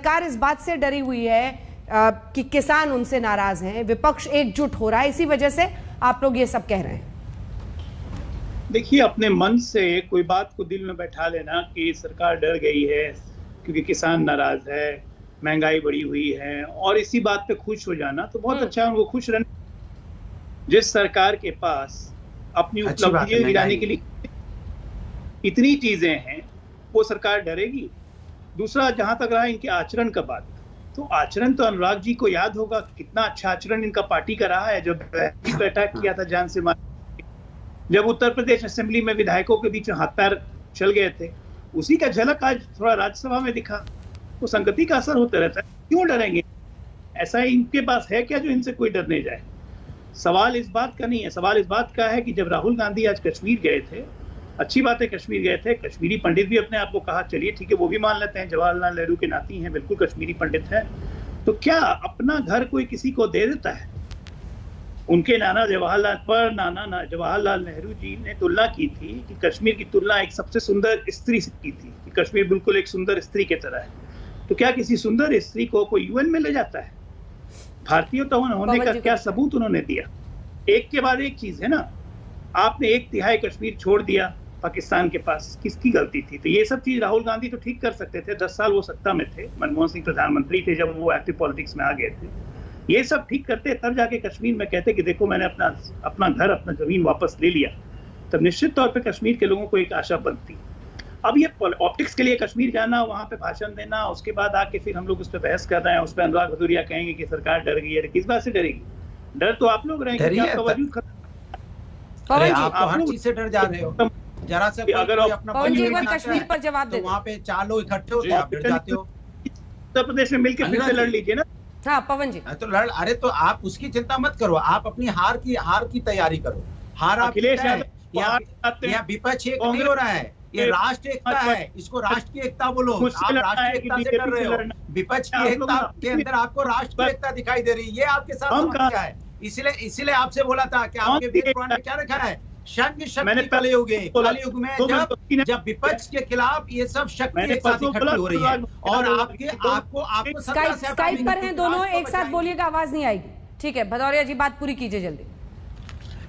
सरकार इस बात से डरी हुई है कि किसान उनसे नाराज हैं, विपक्ष एकजुट हो रहा है, इसी वजह से आप लोग ये सब कह रहे हैं? देखिए, अपने मन से कोई बात को दिल में बैठा लेना कि सरकार डर गई है क्योंकि किसान नाराज है, महंगाई बढ़ी हुई है, और इसी बात पे खुश हो जाना तो बहुत अच्छा है। उनको खुश रहना। जिस सरकार के पास अपनी उपलब्धियां गिराने के लिए इतनी चीजें हैं, वो सरकार डरेगी? दूसरा, जहां तक रहा इनके आचरण का बात, तो आचरण तो अनुराग जी को याद होगा कितना अच्छा आचरण इनका पार्टी का रहा है। जब अटैक किया था जान से मार, जब उत्तर प्रदेश असेंबली में विधायकों के बीच हाथ पैर चल गए थे, उसी का झलक आज थोड़ा राज्यसभा में दिखा। तो संगति का असर होता रहता है। क्यों डरेंगे? ऐसा इनके पास है क्या जो इनसे कोई डरने जाए? सवाल इस बात का नहीं है। सवाल इस बात का है कि जब राहुल गांधी आज कश्मीर गए थे, अच्छी बात है कश्मीर गए थे, कश्मीरी पंडित भी अपने आप को कहा, चलिए ठीक है, वो भी मान लेते हैं, जवाहरलाल नेहरू के नाती हैं, बिल्कुल कश्मीरी पंडित है, तो क्या अपना घर कोई किसी को दे देता है? उनके नाना जवाहरलाल नेहरू जी ने तुलना की थी कि कश्मीर की तुलना एक सबसे सुंदर स्त्री से की थी कि कश्मीर बिल्कुल एक सुंदर स्त्री की तरह है। तो क्या किसी सुंदर स्त्री को कोई यूएन में ले जाता है? भारतीय तो होने का क्या सबूत उन्होंने दिया? एक के बाद एक चीज है ना। आपने 1/3 कश्मीर छोड़ दिया पाकिस्तान के पास, किसकी गलती थी? तो ये सब चीज राहुल गांधी तो ठीक कर सकते थे। 10 साल वो सत्ता में थे, मनमोहन सिंह प्रधानमंत्री थे जब वो एक्टिव पॉलिटिक्स में आ गए थे। ये सब ठीक करते, तब जाके कश्मीर में कहते कि देखो मैंने अपना घर, अपना जमीन वापस ले लिया, तब निश्चित तौर पे कश्मीर के लोगों को एक आशा बनती। अब ये ऑप्टिक्स के लिए कश्मीर जाना, वहां पे भाषण देना, उसके बाद आके फिर हम लोग उस पर बहस कर रहे हैं, उस पर अनुराग भदौरिया कहेंगे कि सरकार डर गई है। किस बात से डरेगी? डर तो आप लोग रहेंगे, आपका वजूद खत्म। आप हर चीज से डर जा रहे हो। जरा से अगर कश्मीर पर जवाब दे, वहाँ पे 4 लोग इकट्ठे होते हैं, आप डर जाते हो। उत्तर प्रदेश में मिलकर फिर से लड़ लीजिए ना। हाँ पवन जी, तो अरे तो आप उसकी चिंता मत करो, आप अपनी हार की तैयारी करो। हार अखिलेश यहाँ विपक्ष एक नहीं हो रहा है, ये राष्ट्र एकता है, इसको राष्ट्र की एकता बोलो। आप राष्ट्र एकता से डर रहे हो, विपक्ष की एकता के अंदर आपको राष्ट्र की एकता दिखाई दे रही है, ये आपके साथ समस्या है। इसीलिए आपसे बोला था कि आपके वेद पुराण में क्या रखा है? शक्ति कलयुग में जब विपक्ष के खिलाफ ये सब शक्ति एक साथ इकट्ठी हो रही है, और आपको स्काइप पर हैं दोनों, एक साथ बोलिएगा, आवाज नहीं आएगी। ठीक है भदौरिया जी, बात पूरी कीजिए जल्दी।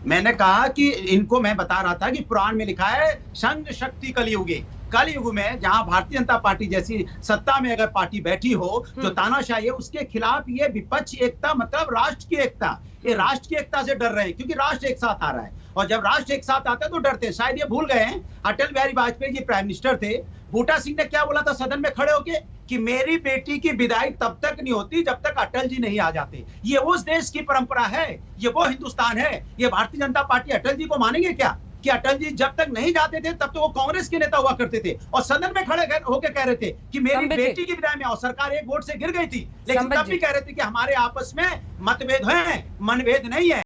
मैंने कहा कि इनको मैं बता रहा था कि पुराण में लिखा है संघ शक्ति कलयुगे। कलयुग में जहां भारतीय जनता पार्टी जैसी सत्ता में अगर पार्टी बैठी हो जो तानाशाही है, उसके खिलाफ ये विपक्ष एकता, मतलब राष्ट्र की एकता, ये राष्ट्र की एकता से डर रहे हैं, क्योंकि राष्ट्र एक साथ आ रहा है। और जब राष्ट्र एक साथ आता है तो डरते हैं। शायद ये भूल गए हैं, अटल बिहारी वाजपेयी जी प्राइम मिनिस्टर थे, बूटा सिंह ने क्या बोला था सदन में खड़े होके कि मेरी बेटी की विदाई तब तक नहीं होती जब तक अटल जी नहीं आ जाते। ये उस देश की परंपरा है, ये वो हिंदुस्तान है। ये भारतीय जनता पार्टी अटल जी को मानेंगे क्या कि अटल जी जब तक नहीं जाते थे तब तो वो कांग्रेस के नेता हुआ करते थे, और सदन में खड़े होकर कह रहे थे कि मेरी बेटी की विदाई में, और सरकार एक वोट से गिर गई थी, लेकिन तब भी कह रहे थे कि हमारे आपस में मतभेद हैं, मनभेद नहीं है।